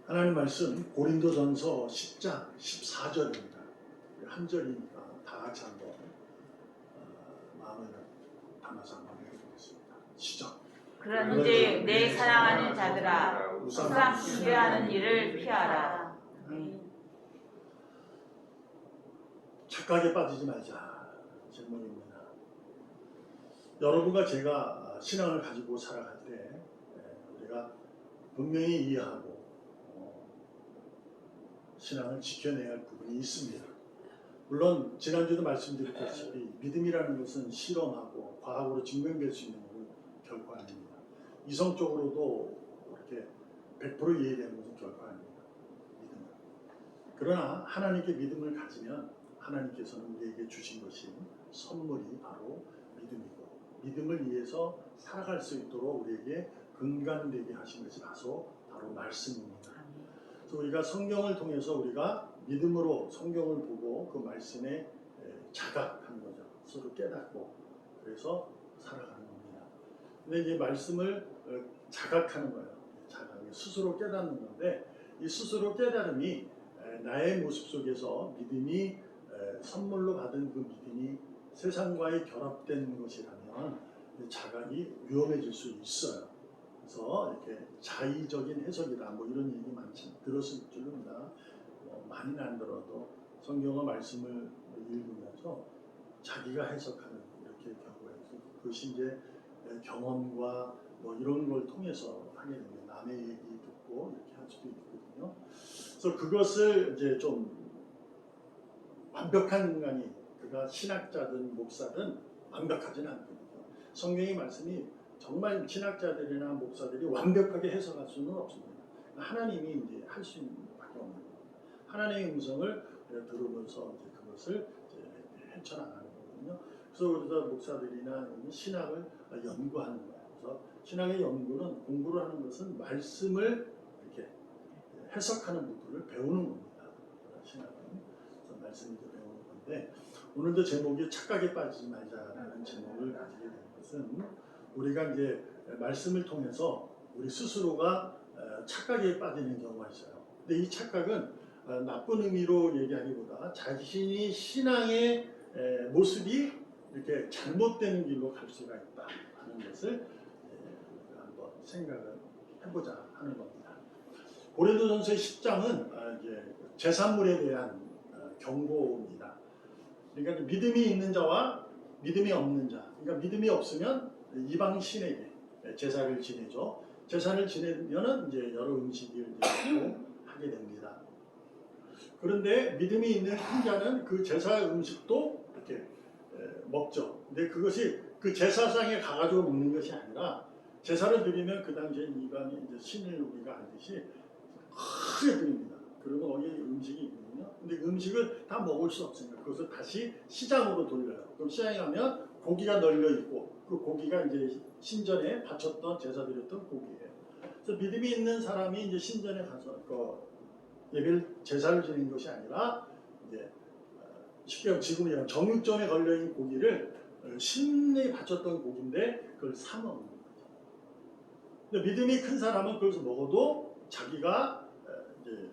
하나님 말씀 고린도전서 10장 14절입니다. 한 절이니까 다 같이 한번 마음을 담아서 한번 해보겠습니다. 시작. 그런즉 내 사랑하는 자들아 우상 숭배하는 일을 피하라. 착각에 빠지지 말자 제목입니다. 여러분과 제가 신앙을 가지고 살아갈 때 우리가 분명히 이해하고 신앙을 지켜내야 할 부분이 있습니다. 물론 지난주도 말씀드렸다시피 믿음이라는 것은 실험하고 과학으로 증명될 수 있는 것은 결코 아닙니다. 이성적으로도 이렇게 100% 이해되는 것은 결코 아닙니다. 믿음은. 그러나 하나님께 믿음을 가지면 하나님께서는 우리에게 주신 것이 선물이 바로 믿음이고, 믿음을 위해서 살아갈 수 있도록 우리에게 근간되게 하신 것이 바로 말씀입니다. 그래서 우리가 성경을 통해서 우리가 믿음으로 성경을 보고 그 말씀에 자각하는 거죠. 서로 깨닫고 그래서 살아가는 겁니다. 근데 이제 말씀을 자각하는 거예요. 자각이 스스로 깨닫는 건데, 이 스스로 깨달음이 나의 모습 속에서 믿음이 선물로 받은 그 믿음이 세상과의 결합된 것이라면 자각이 위험해질 수 있어요. 그래서 이렇게 자의적인 해석이다 뭐 이런 얘기 많이 들었을 줄입니다. 많이는 안 들어도 성경의 말씀을 읽으면서 자기가 해석하는 이렇게 경우에서 그것이 이제 경험과 뭐 이런 걸 통해서 하게 됩니다. 남의 얘기 듣고 이렇게 할 수도 있거든요. 그래서 그것을 이제 좀 완벽한 인간이, 그가 신학자든 목사든 완벽하지는 않거든요. 성경의 말씀이 정말 신학자들이나 목사들이 완벽하게 해석할 수는 없습니다. 하나님이 이제 할 수 있는 것밖에 없는 겁니다. 하나님의 음성을 들으면서 이제 그것을 이제 헤쳐나가는 거거든요. 그래서 목사들이나 신학을 연구하는 거예요. 그래서 신학의 연구는, 공부를 하는 것은 말씀을 이렇게 해석하는 부분을 배우는 겁니다. 신학은 그래서 말씀을 배우는 건데, 오늘도 제목이 착각에 빠지지 말자라는 제목을 가지게 된 것은 우리가 이제 말씀을 통해서 우리 스스로가 착각에 빠지는 경우가 있어요. 근데 이 착각은 나쁜 의미로 얘기하기보다 자신이 신앙의 모습이 이렇게 잘못되는 길로 갈 수가 있다 하는 것을 한번 생각을 해보자 하는 겁니다. 고린도전서 10장은 이제 제산물에 대한 경고입니다. 그러니까 믿음이 있는 자와 믿음이 없는 자, 그러니까 믿음이 없으면 이방 신에게 제사를 지내죠. 제사를 지내면은 이제 여러 음식을 이제 하게 됩니다. 그런데 믿음이 있는 신자는 그 제사 음식도 이렇게 먹죠. 근데 그것이 그 제사상에 가가지고 먹는 것이 아니라, 제사를 드리면 그 당시에 이방이 이제 신을 우리가 알듯이 크게 드립니다. 그리고 거기 음식이 있거든요. 근데 그 음식을 다 먹을 수 없으니까 그것을 다시 시장으로 돌려요. 그럼 시장에 가면 고기가 널려 있고, 그 고기가 이제 신전에 바쳤던, 제사 드렸던 고기예요. 그래서 믿음이 있는 사람이 이제 신전에 가서 예배를, 제사를 지내는 것이 아니라, 이제 쉽게 말하면 지금 정육점에 걸려 있는 고기를 신에 바쳤던 고기인데 그걸 사 먹는 거죠. 근데 믿음이 큰 사람은 그것을 먹어도 자기가 이제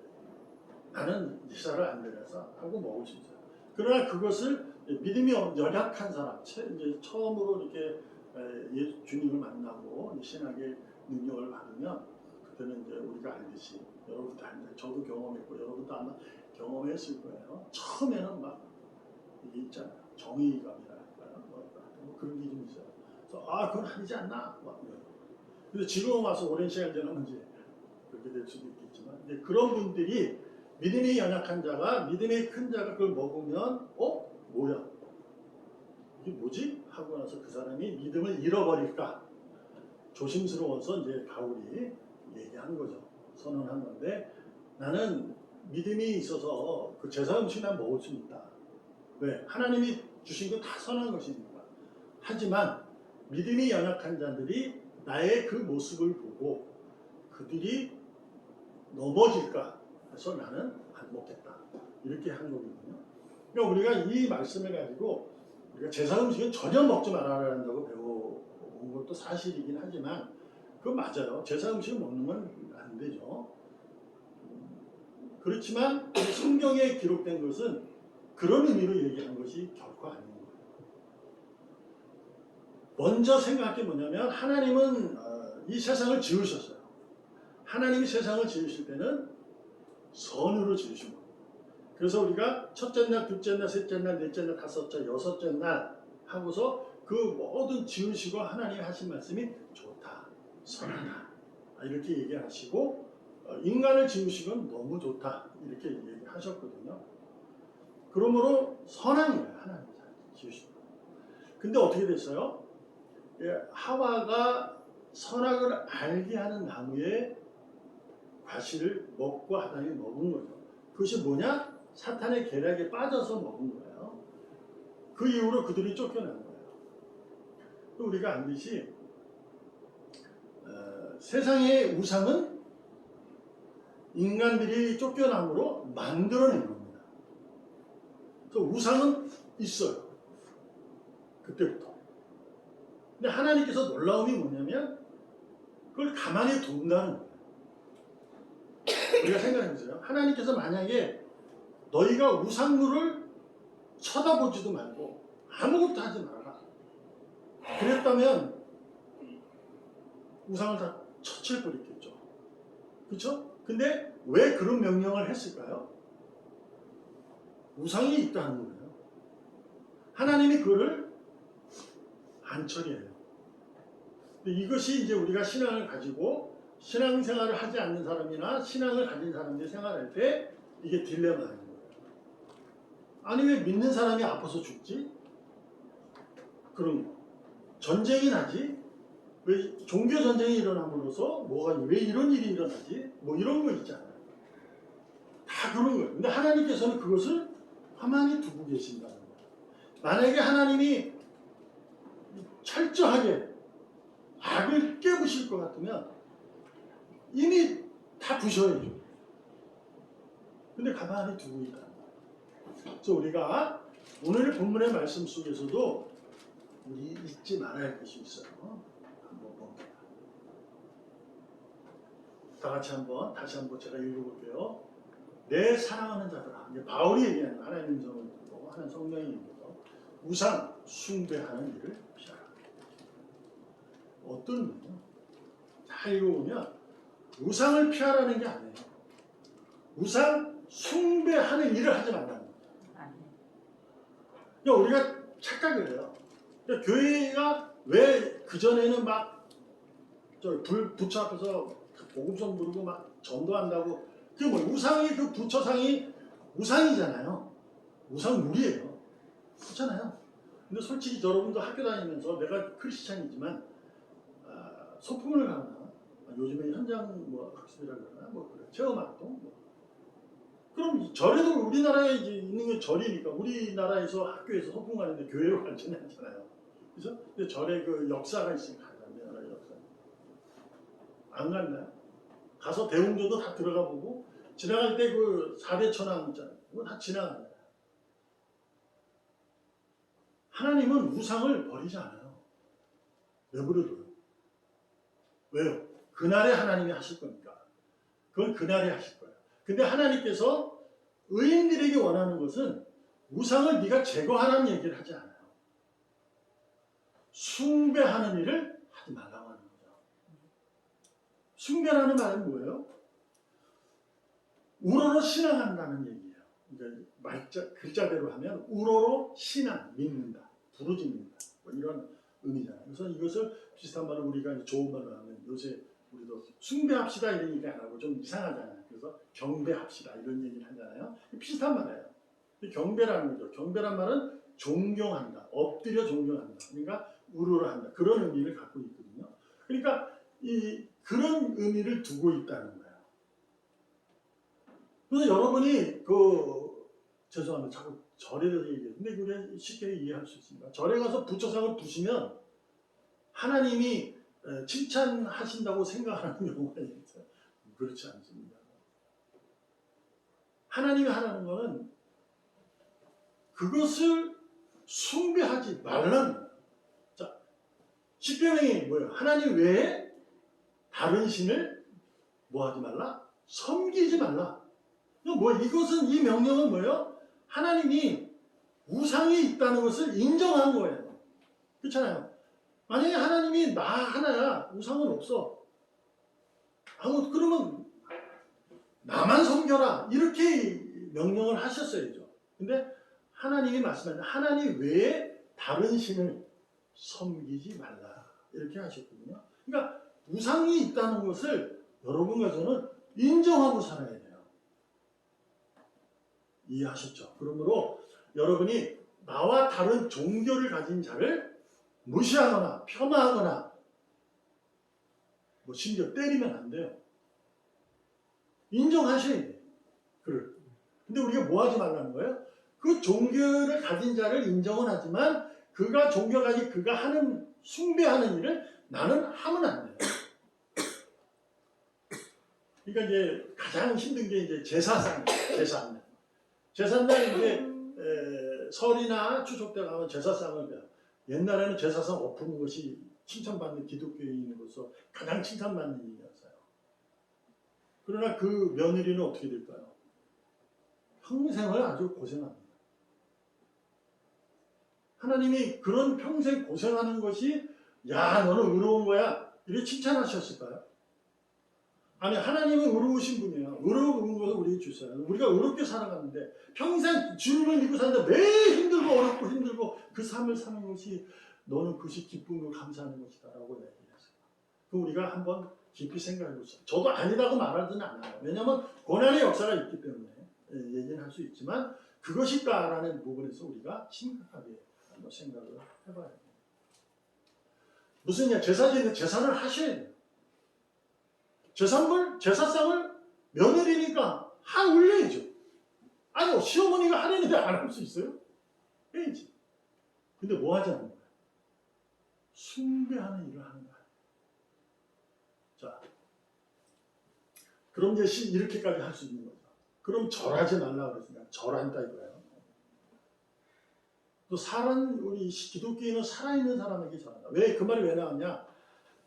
나는 제사를 안 드려서 하고 먹을 수 있어요. 그러나 그것을 믿음이 연약한 사람, 이제 처음으로 이렇게 주님을 만나고 신학의 능력을 받으면, 그때는 이제 우리가 알듯이, 여러분도 알듯이, 저도 경험했고 여러분도 아마 경험했을 거예요. 처음에는 막 이게 있잖아요. 정의감이랄까요? 뭐 그런 게 좀 있어요. 그래서 그건 아니지 않나? 막 이런. 근데 지금 와서 오랜 시간 지나면 이제 그렇게 될 수도 있겠지만, 이제 그런 분들이, 믿음이 연약한 자가, 믿음이 큰 자가 그걸 먹으면 뭐야? 이게 뭐지? 하고 나서 그 사람이 믿음을 잃어버릴까? 조심스러워서 이제 바울이 얘기한 거죠. 선언한 건데, 나는 믿음이 있어서 그 제사 음식만 먹을 수 있다. 왜? 하나님이 주신 거 다 선한 것이니까. 하지만 믿음이 연약한 자들이 나의 그 모습을 보고 그들이 넘어질까 해서 나는 안 먹겠다. 이렇게 한 거거든요. 그러니까 우리가 이 말씀을 가지고 우리가 제사 음식은 전혀 먹지 말아야 한다고 배워온 것도 사실이긴 하지만, 그건 맞아요. 제사 음식을 먹는 건 안 되죠. 그렇지만 성경에 기록된 것은 그런 의미로 얘기한 것이 결코 아닌 거예요. 먼저 생각할 게 뭐냐면 하나님은 이 세상을 지으셨어요. 하나님이 세상을 지으실 때는 선으로 지으신 거예요. 그래서 우리가 첫째 날, 둘째 날, 셋째 날, 넷째 날, 다섯째, 여섯째 날 하고서 그 모든 지으시고 하나님이 하신 말씀이 좋다, 선하다 이렇게 얘기하시고 인간을 지으시건 너무 좋다 이렇게 얘기하셨거든요. 그러므로 선한 거예요. 하나님이 지으신 거. 근데 어떻게 됐어요? 하와가 선악을 알게 하는 나무의 과실을 먹고 하나님이 먹은 거죠. 그것이 뭐냐? 사탄의 계략에 빠져서 먹은 거예요. 그 이후로 그들이 쫓겨난 거예요. 또 우리가 알듯이 세상의 우상은 인간들이 쫓겨남으로 만들어낸 겁니다. 그래서 우상은 있어요. 그때부터. 근데 하나님께서 놀라움이 뭐냐면 그걸 가만히 둔다는 거예요. 우리가 생각해보세요. 하나님께서 만약에 너희가 우상물을 쳐다보지도 말고 아무것도 하지 말아라. 그랬다면 우상을 다 처치해버렸겠죠. 그렇죠? 근데 왜 그런 명령을 했을까요? 우상이 있다는 거예요. 하나님이 그거를 안 처리해요. 근데 이것이 이제 우리가 신앙을 가지고 신앙생활을 하지 않는 사람이나 신앙을 가진 사람들이 생활할 때 이게 딜레마인 거예요. 아니 왜 믿는 사람이 아파서 죽지? 그런 거. 전쟁이 나지? 왜 종교 전쟁이 일어남으로써 뭐가 왜 이런 일이 일어나지? 뭐 이런 거 있잖아요. 다 그런 거예요. 근데 하나님께서는 그것을 가만히 두고 계신다는 거예요. 만약에 하나님이 철저하게 악을 깨부실 것 같으면 이미 다 부셔야죠. 근데 가만히 두고 있다는 거예요. 그래서 우리가 오늘 본문의 말씀 속에서도 우리 잊지 말아야 할 것이 있어요. 한번 봅니다. 다 같이 다시 한번 제가 읽어볼게요. 내 사랑하는 자들아. 이제 바울이 얘기하는 거예요. 하나님 음성을 듣고 하는 성령이 얘기해서 우상 숭배하는 일을 피하라. 어떤 의미요? 잘 읽어보면 우상을 피하라는 게 아니에요. 우상 숭배하는 일을 하지 말라는 거예요. 그러니까 우리가 착각을 해요. 그러니까 교회가 왜 그전에는 막 부처 앞에서 복음성 부르고 막 전도한다고 그게 뭐 우상이 그 부처상이 우상이잖아요. 우상물이에요. 그렇잖아요. 근데 솔직히 여러분도 학교 다니면서 내가 크리스찬이지만 소풍을 가거나 요즘에 현장 뭐 학습이라 그러나 뭐 그래 체험 활동 그럼 절에도 우리나라에 이제 있는 게 절이니까 우리나라에서 학교에서 소풍 가는데 교회로 갈지는 않잖아요. 그죠? 근데 절에 그 역사가 있으니까 가잖아요. 나라의 역사. 안 갔나요? 가서 대웅전도 다 들어가 보고 지나갈 때 그 4대 천왕 있잖아요. 그거 다 지나가요. 하나님은 우상을 버리지 않아요. 내버려둬요. 왜요? 그날에 하나님이 하실 거니까. 그건 그날에 하실 거예요. 근데 하나님께서 의인들에게 원하는 것은 우상을 네가 제거하라는 얘기를 하지 않아요. 숭배하는 일을 하지 말라고 하는 거죠. 숭배라는 말은 뭐예요? 우러러 신앙한다는 얘기예요. 그러니까 글자대로 하면 우러러 신앙, 믿는다, 부르짖는다 뭐 이런 의미잖아요. 그래서 이것을 비슷한 말을 우리가 좋은 말로 하면 요새 우리도 숭배합시다 이런 얘기 안 하고 좀 이상하잖아요. 그래서 경배합시다 이런 얘기를 하잖아요. 비슷한 말이에요. 경배라는 거죠. 경배란 말은 존경한다, 엎드려 존경한다. 그러니까 우러러 한다. 그런 의미를 갖고 있거든요. 그러니까 그런 의미를 두고 있다는 거예요. 그래서 여러분이 죄송합니다. 자꾸 절에 대해서 얘기해요. 근데 그게 쉽게 이해할 수 있습니다. 절에 가서 부처상을 부시면 하나님이 칭찬하신다고 생각하는 경우가 있어요. 그렇지 않습니다. 하나님이 하라는 것은 그것을 숭배하지 말라는 거예요. 자, 십계명이 뭐예요? 하나님 외에 다른 신을 뭐 하지 말라? 섬기지 말라. 뭐 이것은 이 명령은 뭐예요? 하나님이 우상이 있다는 것을 인정한 거예요. 그렇잖아요. 만약에 하나님이 나 하나야, 우상은 없어. 그러면 나만 섬겨라. 이렇게 명령을 하셨어야죠. 근데 하나님이 말씀하신 하나님 외에 다른 신을 섬기지 말라. 이렇게 하셨거든요. 그러니까 우상이 있다는 것을 여러분과 저는 인정하고 살아야 돼요. 이해하셨죠? 그러므로 여러분이 나와 다른 종교를 가진 자를 무시하거나 폄하하거나 뭐 심지어 때리면 안 돼요. 인정하셔야 돼요. 근데 우리가 뭐 하지 말라는 거예요? 그 종교를 가진 자를 인정은 하지만 그가 종교가지 그가 하는 숭배하는 일을 나는 하면 안 돼요. 그러니까 이제 가장 힘든 게 이제 제사상. 제사날 이제 설이나 추석 때 가면 제사상을 배워. 옛날에는 제사상 엎는 것이 칭찬받는 기독교인으로서 가장 칭찬받는 일이었어요. 그러나 그 며느리는 어떻게 될까요? 평생을 아주 고생합니다. 하나님이 그런 평생 고생하는 것이 야 너는 의로운 거야 이렇게 칭찬하셨을까요? 아니 하나님은 의로우신 분이에요. 의로운 것을 우리에게 주셔요. 우리가 의롭게 살아가는데 평생 주님을 믿고 사는데 매일 힘들고 어렵고 힘들고 그 삶을 사는 것이 너는 그것이 기쁨으로 감사하는 것이다 라고 얘기했어요. 그럼 우리가 한번 깊이 생각해 보세요. 저도 아니라고 말하지는 않아요. 왜냐하면 고난의 역사가 있기 때문에 얘기는 할 수 있지만 그것이 있다라는 부분에서 우리가 심각하게 한번 생각을 해봐야 돼요. 무슨 제사지는 제사를 하셔야 돼요. 제사상을 며느리니까 올려야죠. 아니 시어머니가 하려는데 안 할 수 있어요? 해야지. 근데 뭐 하지 않는 거야? 숭배하는 일을 하는 거야. 자, 그럼 이제 이렇게까지 할 수 있는 거죠. 그럼 절하지 말라 그랬으니까 절한다 이거예요. 또 우리 기독교인은 살아있는 사람에게 절한다. 왜 그 말이 왜 나왔냐?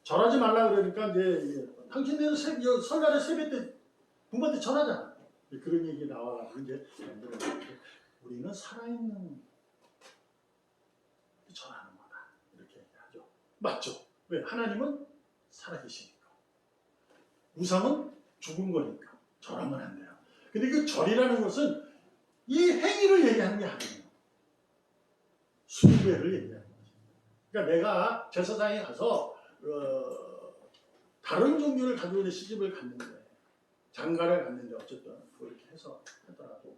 절하지 말라 그러니까 이제 당신들은 설날에 세배 때 부모한테 절하잖아. 그런 얘기 나와가지고 이제 우리는 살아있는 절하는 거다 이렇게 얘기하죠. 맞죠? 왜? 하나님은 살아계시니까. 우상은 죽은 거니까 절하면 안 돼요. 근데 그 절이라는 것은 이 행위를 얘기하는 게 아니에요. 숭배를 얘기하는 거죠. 그러니까 내가 제사장에 가서 다른 종교를 가지고 있는 시집을 갔는데 장가를 갔는데 어쨌든 그렇게 해서 하더라도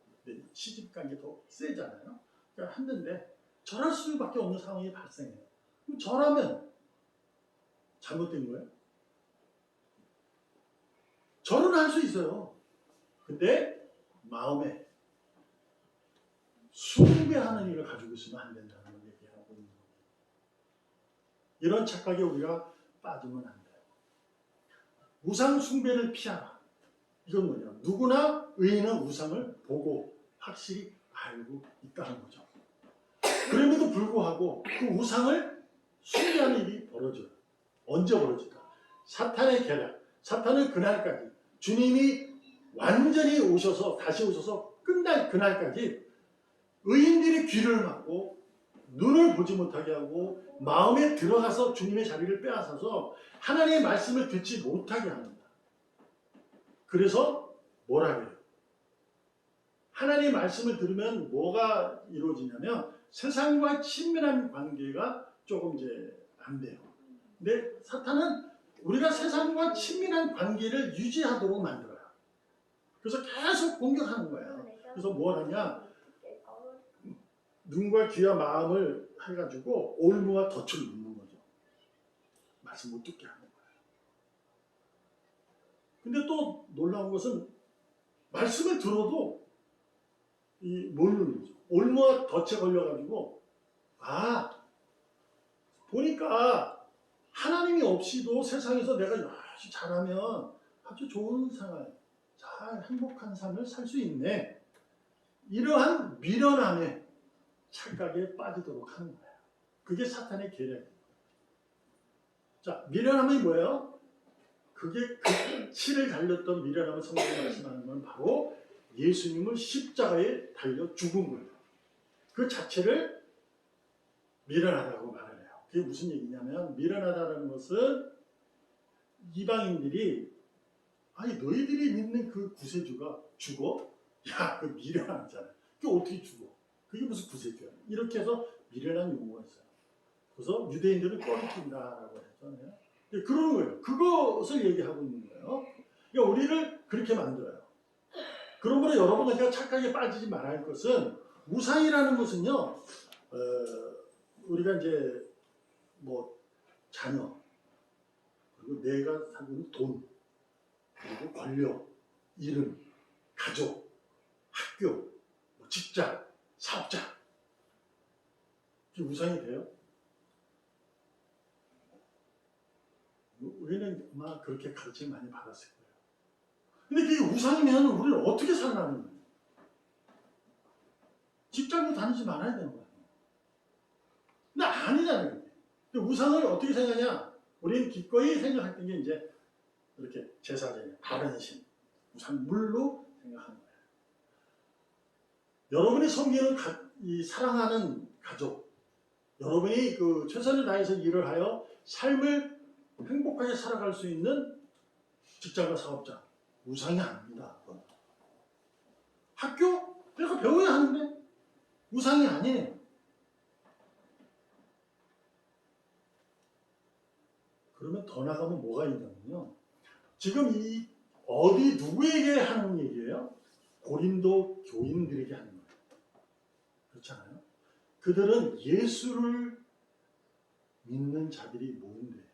시집간 게 더 세잖아요. 그러니까 했는데 절할 수밖에 없는 상황이 발생해요. 그럼 절하면 잘못된 거예요? 절은 할 수 있어요. 근데 마음에 숭배하는 일을 가지고 있으면 안 된다는 걸 얘기하고 있는 거예요. 이런 착각에 우리가 빠지면 안 돼요. 우상 숭배를 피하라. 이건 뭐냐? 누구나 의인은 우상을 보고 확실히 알고 있다는 거죠. 그럼에도 불구하고 그 우상을 숭배하는 일이 벌어져요. 언제 벌어질까? 사탄의 계략. 사탄은 그날까지 주님이 완전히 다시 오셔서 끝날 그날까지 의인들이 귀를 막고 눈을 보지 못하게 하고 마음에 들어가서 주님의 자리를 빼앗아서 하나님의 말씀을 듣지 못하게 합니다. 그래서 뭐라 그래요? 하나님의 말씀을 들으면 뭐가 이루어지냐면 세상과 친밀한 관계가 조금 이제 안 돼요. 근데 사탄은 우리가 세상과 친밀한 관계를 유지하도록 만들어요. 그래서 계속 공격하는 거예요. 그래서 뭘 하냐? 눈과 귀와 마음을 해가지고 올무와 덫을 놓는 거죠. 말씀 못 듣게 하는 거예요. 근데 또 놀라운 것은 말씀을 들어도 모르는 거죠. 올무와 덫에 걸려가지고 보니까 하나님이 없이도 세상에서 내가 아주 잘하면 아주 좋은 생활, 잘 행복한 삶을 살 수 있네. 이러한 미련함에 착각에 빠지도록 하는 거예요. 그게 사탄의 계략이에요. 자, 미련함이 뭐예요? 그게 그 치를 달렸던 미련함을 성경이 말씀하는 건 바로 예수님을 십자가에 달려 죽은 거예요. 그 자체를 미련하다고 말을 해요. 그게 무슨 얘기냐면 미련하다는 것은 이방인들이 아니 너희들이 믿는 그 구세주가 죽어? 야, 그 미련하잖아. 그게 어떻게 죽어? 그게 무슨 구세주야? 이렇게 해서 미련한 용어가 있어요. 그래서 유대인들은 꺼리낀다라고 했잖아요. 그런 거예요. 그것을 얘기하고 있는 거예요. 그러니까 우리를 그렇게 만들어요. 그러므로 여러분 우리가 착각에 빠지지 말아야 할 것은 우상이라는 것은요. 우리가 이제 뭐 자녀 그리고 내가 사는 돈 그리고 권력, 이름, 가족, 학교, 뭐 직장, 사업자 이게 우상이 돼요? 우리는 아마 그렇게 가르침 많이 받았을 거예요. 근데 그게 우상이면 우리는 어떻게 살아가는 거예요? 직장도 다니지 말아야 되는 거예요. 근데 아니잖아요. 근데 우상을 어떻게 생각하냐? 우리는 기꺼이 생각했던 게 이제 이렇게 제사제냐, 다른 신, 우상물로 생각하는 거예요. 여러분이 섬기는 이 사랑하는 가족, 여러분이 그 최선을 다해서 일을 하여 삶을 행복하게 살아갈 수 있는 직장과 사업자, 우상이 아닙니다. 학교? 내가 배워야 하는데 우상이 아니에요. 그러면 더 나가면 뭐가 있냐면요. 지금 이 어디 누구에게 하는 얘기예요? 고린도 교인들에게 하는 거예요. 그렇잖아요. 그들은 예수를 믿는 자들이 모인대요.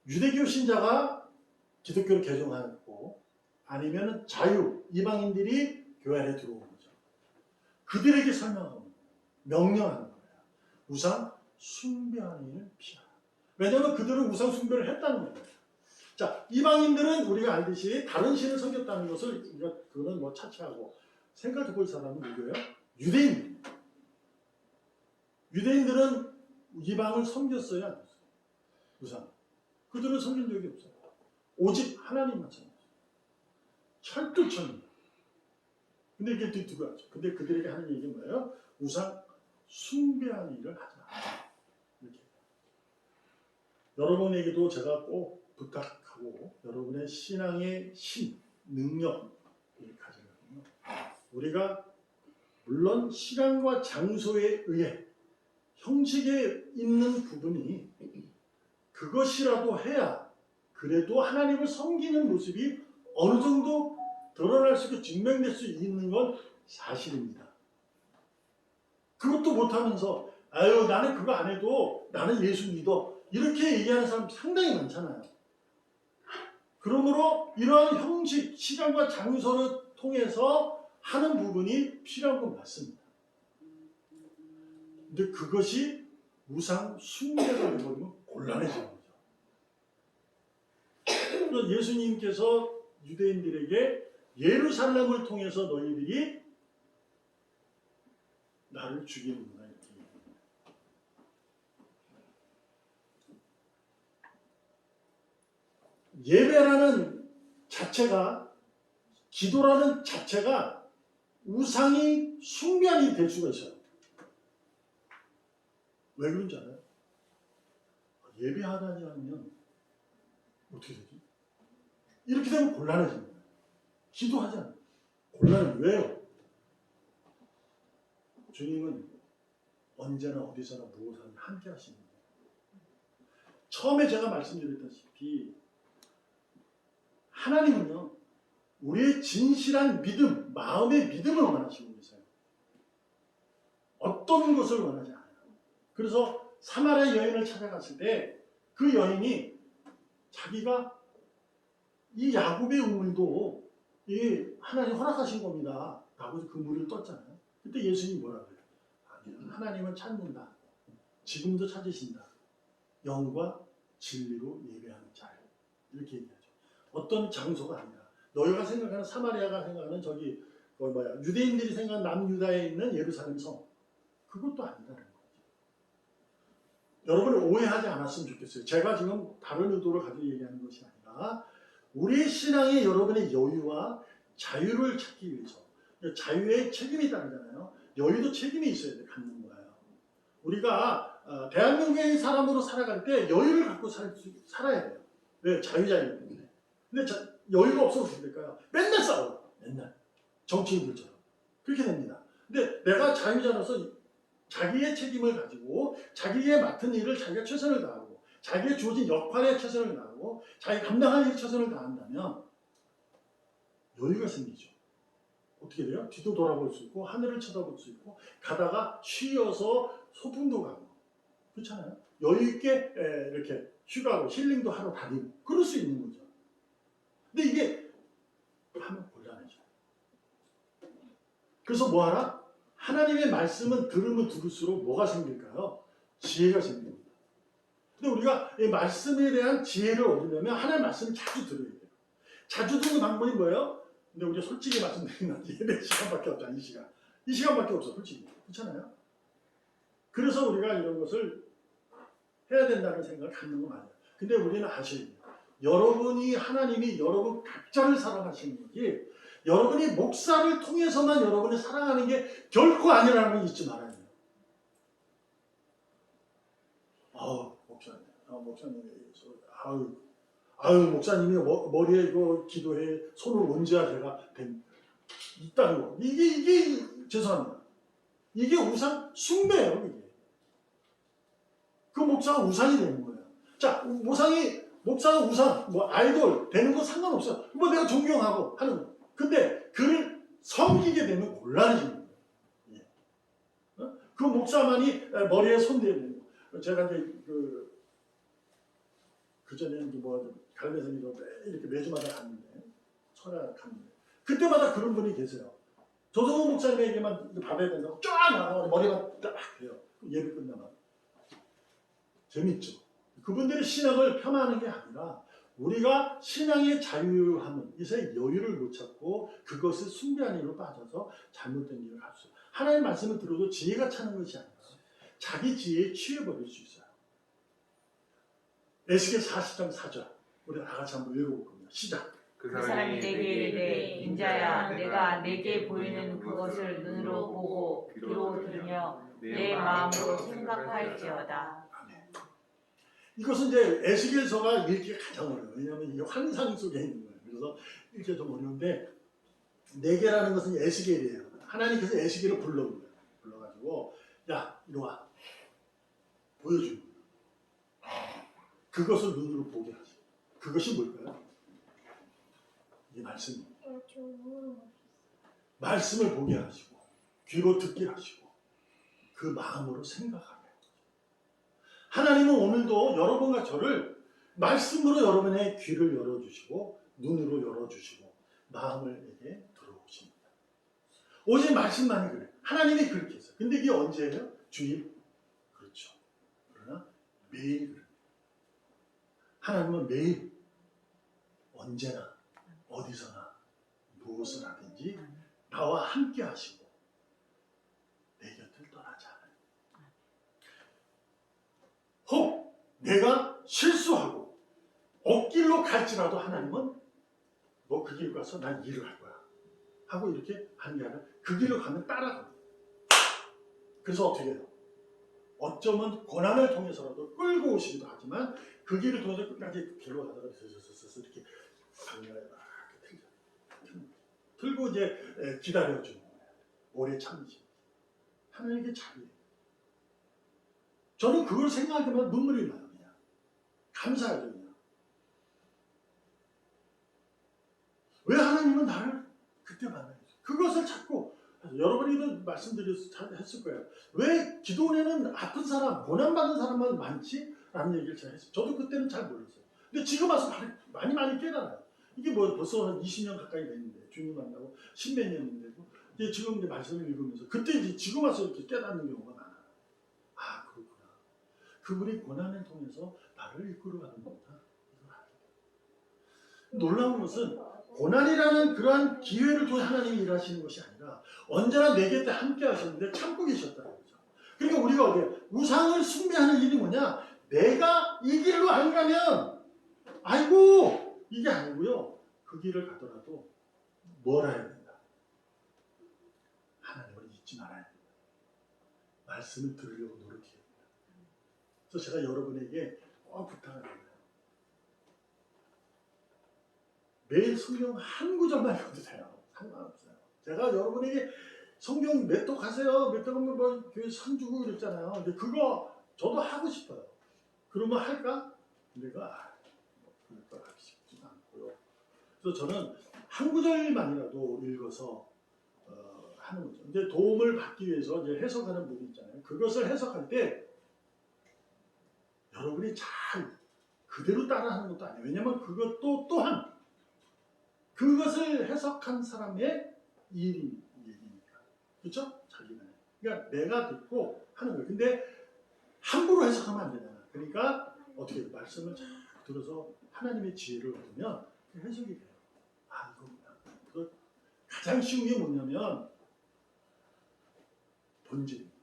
유대교 신자가 기독교를 개종하고 아니면 자유, 이방인들이 교회 안에 들어오는 거죠. 그들에게 설명하고 명령하는 거예요. 우상 숭배하는 일을 피하라. 왜냐하면 그들은 우상 숭배를 했다는 거예요. 자, 이방인들은 우리가 알듯이 다른 신을 섬겼다는 것을 우리가 그거는 뭐 차치하고 생각해 볼 사람은 누구예요? 유대인. 유대인들은 이방을 섬겼어요, 안 했어요? 우상. 그들은 섬긴 적이 없어요. 오직 하나님만 섬겼어요. 철두철미. 근데 이게 뒤두가죠. 근데 그들에게 하는 얘기는 뭐예요? 우상 숭배하는 일을 하지 마라. 이렇게. 여러분에게도 제가 꼭 부탁하고 여러분의 신앙의 힘, 능력을 가지거든요. 우리가 물론 시간과 장소에 의해 형식에 있는 부분이 그것이라도 해야 그래도 하나님을 섬기는 모습이 어느 정도 드러날 수 있고 증명될 수 있는 건 사실입니다. 그것도 못하면서 아유 나는 그거 안 해도 나는 예수 믿어 이렇게 얘기하는 사람 상당히 많잖아요. 그러므로 이러한 형식, 시간과 장소를 통해서 하는 부분이 필요한 건 맞습니다. 근데 그것이 우상 숭배가 되버리면 곤란해지는 거죠. 그래서 예수님께서 유대인들에게 예루살렘을 통해서 너희들이 나를 죽이는구나 이렇게 얘기합니다. 예배라는 자체가 기도라는 자체가 우상이 숭배이 될 수가 있어요. 왜 그런지 알아요? 예배하다니 하면 어떻게 되지? 이렇게 되면 곤란해집니다. 기도하지 않아요. 곤란해요. 왜요? 주님은 언제나 어디서나 무엇을 함께 하십니다. 처음에 제가 말씀드렸다시피 하나님은요 우리의 진실한 믿음, 마음의 믿음을 원하시고 계세요. 어떤 것을 원하지 않아요. 그래서 사마리아 여인을 찾아갔을 때 그 여인이 자기가 이 야곱의 우물도 이 하나님 허락하신 겁니다. 라고 그 물을 떴잖아요. 그때 예수님이 뭐라고 해요? 아니, 하나님은 찾는다. 지금도 찾으신다. 영과 진리로 예배하는 자예요. 이렇게 얘기하죠. 어떤 장소가 아니라 너희가 생각하는 사마리아가 생각하는 저기 유대인들이 생각하는 남유다에 있는 예루살렘 성 그것도 아니라는 거죠. 여러분이 오해하지 않았으면 좋겠어요. 제가 지금 다른 의도를 가지고 얘기하는 것이 아니라 우리 신앙의 여러분의 여유와 자유를 찾기 위해서 자유에 책임이 따르잖아요. 여유도 책임이 있어야 돼, 갖는 거예요. 우리가 대한민국의 사람으로 살아갈 때 여유를 갖고 살아야 돼요. 왜? 자유자이기 때문에. 근데 여유가 없어서 어떻게 될까요? 맨날 싸워요. 맨날. 정치인들처럼. 그렇게 됩니다. 근데 내가 자유자로서 자기의 책임을 가지고 자기의 맡은 일을 자기가 최선을 다하고 자기의 주어진 역할에 최선을 다하고 자기 감당할 일에 최선을 다한다면 여유가 생기죠. 어떻게 돼요? 뒤도 돌아볼 수 있고 하늘을 쳐다볼 수 있고 가다가 쉬어서 소풍도 가고 그렇잖아요. 여유 있게 이렇게 휴가고 힐링도 하러 다니고 그럴 수 있는 거죠. 근데 이게 하면 곤란해져요. 그래서 뭐 하라? 하나님의 말씀은 들으면 들을수록 뭐가 생길까요? 지혜가 생깁니다. 근데 우리가 이 말씀에 대한 지혜를 얻으려면 하나님의 말씀을 자주 들어야 돼요. 자주 듣는 방법이 뭐예요? 근데 우리가 솔직히 말씀드리면 예배 시간밖에 없잖아. 이 시간밖에 없어 솔직히. 그렇잖아요. 그래서 우리가 이런 것을 해야 된다는 생각을 갖는 거 맞아요. 근데 우리는 아셔야 돼요. 여러분이 하나님이 여러분 각자를 사랑하시는 거지 여러분이 목사를 통해서만 여러분을 사랑하는 게 결코 아니라는 걸 잊지 말아야 돼요. 목사님에 의해서 목사님이 머리에 이거 기도해 손을 얹어야 제가 있다는 거. 이게 죄송합니다. 이게 우상 숭배예요. 이게. 그 목사가 우상이 되는 거예요. 자, 목사가 우상, 아이돌 되는 거 상관없어요. 내가 존경하고 하는 거. 근데 그를 섬기게 되면 곤란해지는 거예요. 예. 그 목사만이 머리에 손대야 되는 거. 제가 이제 그 전에 갈매선이로 이렇게 매주마다 갔는데 철야 갔는데 그때마다 그런 분이 계세요. 조성호 목사님에게만 받아야 된다고 쫙 나가고 머리가 딱 돼요. 예배 끝나면 재밌죠. 그분들이 신앙을 폄하하는 게 아니라 우리가 신앙의 자유함은 이제 여유를 못 찾고 그것을 숭배하는 일로 빠져서 잘못된 길을 갈 수 있어요. 하나님의 말씀을 들어도 지혜가 차는 것이 아니라 자기 지혜에 취해버릴 수 있어요. 에스겔 40장 4절 우리 다 같이 한번 읽어볼 겁니다. 시작. 그 사람이 내게 이르되 인자야 내가 내게 보이는 그것을 눈으로 보고 귀로 들으며 내 마음으로 생각할지어다. 이것은 이제 에스겔서가 읽기가 가장 어려워요. 왜냐하면 이게 환상 속에 있는 거예요. 그래서 읽기가 좀 어려운데 내게라는 것은 에스겔이에요. 하나님께서 에스겔을 불러가지고 야 이리 와 보여주는 거예요. 그것을 눈으로 보게 하죠. 그것이 뭘까요? 이 말씀입니다. 말씀을 보게 하시고 귀로 듣게 하시고 그 마음으로 생각하게 하죠. 하나님은 오늘도 여러분과 저를 말씀으로 여러분의 귀를 열어주시고 눈으로 열어주시고 마음을 내게 들어오십니다. 오직 말씀만이 그래요. 하나님이 그렇게 했어요. 근데 이게 언제예요? 주일? 그렇죠. 그러나 매일 그래요. 하나님은 매일 언제나 어디서나 무엇을 하든지 나와 함께 하시고 내 곁을 떠나지 않아요. 혹 내가 실수하고 엇길로 갈지라도 하나님은 너 그 길 가서 난 일을 할 거야 하고 이렇게 하는 게 아니라 그 길로 가면 따라갑니다. 그래서 어떻게 해요? 어쩌면 고난을 통해서라도 끌고 오시기도 하지만 그 길을 통해서 끝까지 길로 가다가 이렇게 방향을 들고 이제 기다려주는 거예요. 오래 참으시. 하나님의 자비예요. 저는 그걸 생각할 때마다 눈물이 나요. 그냥 감사하죠. 그냥. 왜 하나님은 나를 그때 만나요? 그것을 찾고 여러분이도 말씀드렸을 거예요. 왜 기도원에는 아픈 사람, 고난받은 사람만 많지? 라는 얘기를 제가 했어요. 저도 그때는 잘 몰랐어요. 근데 지금 와서 많이 깨달아요. 이게 벌써 한 20년 가까이 됐는데 주님 만나고 10몇 년이 되고 이제 지금 이제 말씀을 읽으면서 그때 이제 지금 와서 이렇게 깨닫는 경우가 많아요. 아 그렇구나. 그분이 고난을 통해서 나를 이끌어가는 거구나. 이걸 알게 돼요. 놀라운 것은 고난이라는 그러한 기회를 통해 하나님이 일하시는 것이 아니라 언제나 내 곁에 함께 하셨는데 참고 계셨다는 거죠. 그러니까 우리가 어디에 우상을 숭배하는 일이 뭐냐? 내가 이 길로 안 가면 아이고 이게 아니고요. 그 길을 가더라도 뭘 해야 된다? 하나님을 잊지 말아야 된다. 말씀을 들으려고 노력해야 된다. 그래서 제가 여러분에게 꼭 부탁합니다. 매일 성경 한 구절만 읽어도 돼요. 상관없어요. 제가 여러분에게 성경 몇 독 하세요. 몇 독 하면 뭐 교회 상 주고 그랬잖아요. 근데 그거 저도 하고 싶어요. 그러면 할까? 내가 그걸 하기 쉽지는 않고요. 그래서 저는 한 구절만이라도 읽어서 하는 거죠. 근데 도움을 받기 위해서 이제 해석하는 부분 있잖아요. 그것을 해석할 때 여러분이 잘 그대로 따라하는 것도 아니에요. 왜냐하면 그것도 또한 그것을 해석한 사람의 일이니까. 그렇죠? 자기는. 그러니까 내가 듣고 하는 거예요. 근데 함부로 해석하면 안 되잖아. 그러니까 어떻게 말씀을 잘 들어서 하나님의 지혜를 얻으면 해석이 돼요. 아, 이거구나. 그 가장 쉬운 게 뭐냐면 본질입니다.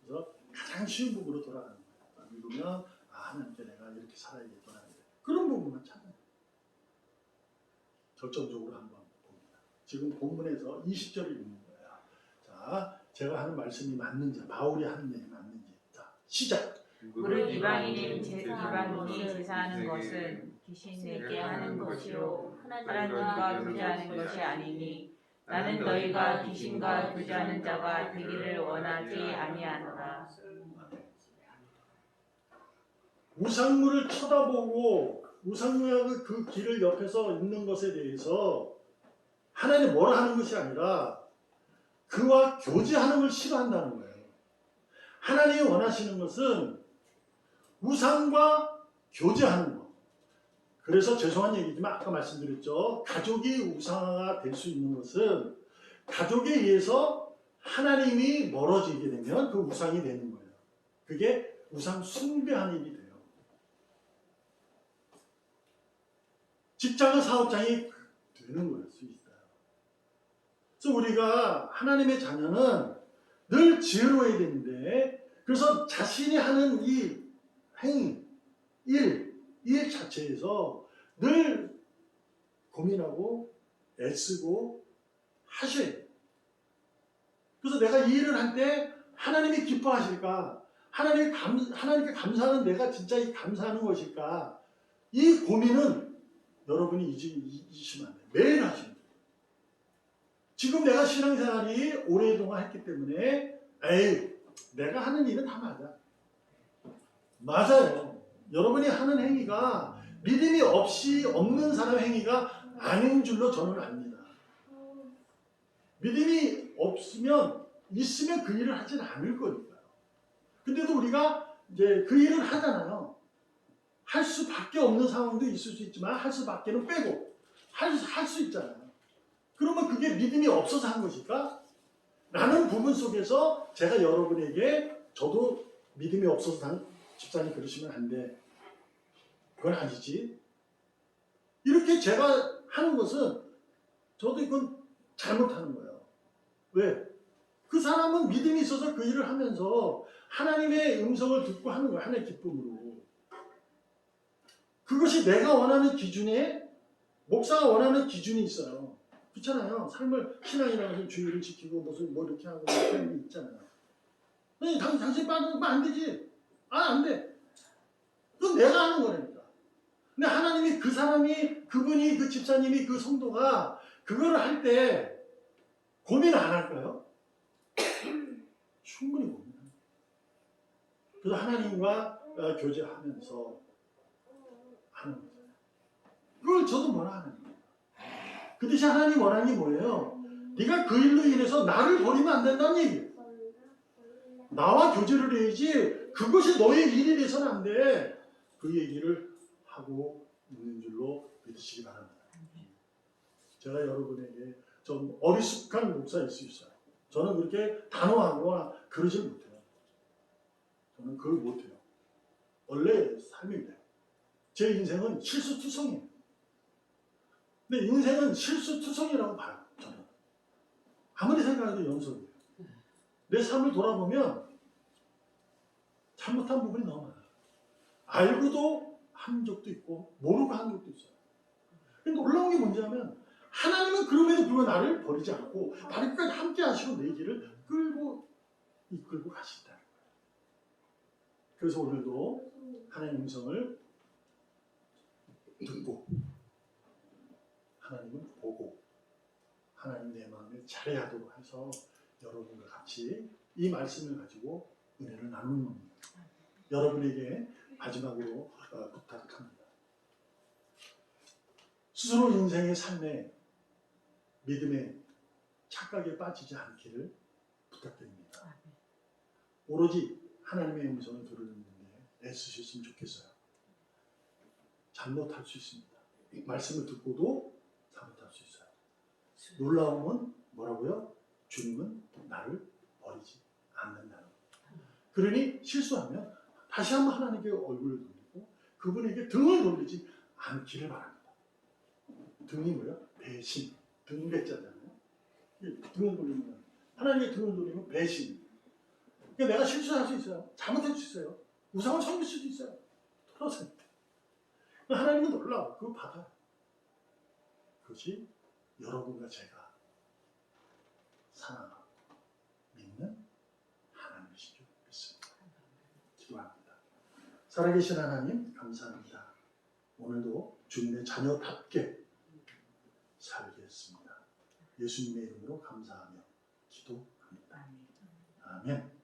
그래서 가장 쉬운 부분으로 돌아가는 거예요. 읽으면 하나님께 내가 이렇게 살아야겠구나. 그런 부분만 찾아요. 결정적으로 한번 봅니다. 지금 본문에서 20절을 읽는 거예요. 자, 제가 하는 말씀이 맞는지, 바울이 하는 얘기 맞는지. 자, 시작. 무릇 이방인은 이방인이 제사하는 것은 귀신에게 하는 것이요 하나님과 교제하는 것이 아니니 나는 너희가 귀신과 교제하는 자가 되기를 원하지 아니하노라. 우상물을 쳐다보고 우상물의 그 길을 옆에서 있는 것에 대해서 하나님 뭐라 하는 것이 아니라 그와 교제하는 걸 싫어한다는 거예요. 하나님이 원하시는 것은 우상과 교제하는 것. 그래서 죄송한 얘기지만 아까 말씀드렸죠. 가족이 우상화가 될 수 있는 것은 가족에 의해서 하나님이 멀어지게 되면 그 우상이 되는 거예요. 그게 우상 숭배하는 일이 돼요. 직장은 사업장이 되는 거일 수 있어요. 그래서 우리가 하나님의 자녀는 늘 지혜로워야 되는데 그래서 자신이 하는 이 행위, 일 자체에서 늘 고민하고 애쓰고 하셔야 돼요. 그래서 내가 이 일을 할 때 하나님이 기뻐하실까? 하나님께 감사하는 내가 진짜 이 감사하는 것일까? 이 고민은 여러분이 잊으시면 안 돼요. 매일 하시면 돼요. 지금 내가 신앙생활이 오랫동안 했기 때문에 에이, 내가 하는 일은 다 맞아. 맞아요. 여러분이 하는 행위가 믿음이 없는 사람 행위가 아닌 줄로 저는 압니다. 믿음이 있으면 그 일을 하진 않을 거니까요. 근데도 우리가 이제 그 일을 하잖아요. 할 수밖에 없는 상황도 있을 수 있지만 할 수밖에는 빼고 할 수 있잖아요. 그러면 그게 믿음이 없어서 한 것일까? 라는 부분 속에서 제가 여러분에게 저도 믿음이 없어서 한 집사님 그러시면 안 돼. 그건 아니지. 이렇게 제가 하는 것은 저도 이건 잘못하는 거예요. 왜? 그 사람은 믿음이 있어서 그 일을 하면서 하나님의 음성을 듣고 하는 거예요. 하나님의 기쁨으로. 그것이 내가 원하는 기준에 목사가 원하는 기준이 있어요. 그렇잖아요. 삶을 신앙이라는 것은 주의를 지키고 무슨 뭐 이렇게 하고 그런 게 있잖아요. 아니, 당신 빠지면 안 되지. 안 돼. 그건 내가 하는 거라니까. 근데 하나님이 그 사람이 그분이 그 집사님이 그 성도가 그거를 할 때 고민 안 할까요? 충분히 고민해요. 그래서 하나님과 교제하면서 하는 거예요. 그걸 저도 뭐라 하는 거예요. 그 대신 하나님 원하는 게 뭐예요? 네가 그 일로 인해서 나를 버리면 안 된다는 얘기예요. 나와 교제를 해야지 그것이 너의 일이 돼서는 안 돼. 그 얘기를 하고 있는 줄로 믿으시기 바랍니다. 제가 여러분에게 좀 어리숙한 목사일 수 있어요. 저는 그렇게 단호하거나 그러질 못해요. 저는 그걸 못해요. 원래 삶입니다. 제 인생은 실수투성이에요. 근데 인생은 실수투성이라고 봐요. 저는. 아무리 생각해도 연속이에요. 내 삶을 돌아보면 잘못한 부분이 너무 많아요. 알고도 한 적도 있고 모르고 한 적도 있어요. 근데 놀라운 게 뭐냐면 하나님은 그럼에도 불구하고 나를 버리지 않고 나를 끝까지 함께 하시고 내 길을 이끌고 가신다는 거예요. 그래서 오늘도 하나님의 음성을 듣고 하나님을 보고 하나님 내 마음을 잘해하도록 해서 여러분과 같이 이 말씀을 가지고 은혜를 나누는 겁니다. 여러분에게 마지막으로 부탁합니다. 스스로 인생의 삶에 믿음의 착각에 빠지지 않기를 부탁드립니다. 오로지 하나님의 음성을 들으는 데 애쓰셨으면 좋겠어요. 잘못할 수 있습니다. 말씀을 듣고도 잘못할 수 있어요. 놀라운 건 뭐라고요? 주님은 나를 버리지 않는다는 거예요. 그러니 실수하면 다시 한번 하나님께 얼굴을 돌리고 그분에게 등을 돌리지 않기를 바랍니다. 등이 뭐예요? 배신. 등배자잖아요. 등을 돌리면 하나님의 등을 돌리면 배신. 그러니까 내가 실수할 수 있어요. 잘못할 수 있어요. 우상을 섬길 수도 있어요. 돌아서요. 하나님은 놀라워. 그거 받아요. 그것이 여러분과 제가 사랑하고 믿는 하나님이신 줄 믿습니다. 기도합니다. 살아계신 하나님 감사합니다. 오늘도 주님의 자녀답게 살겠습니다. 예수님의 이름으로 감사하며 기도합니다. 아멘.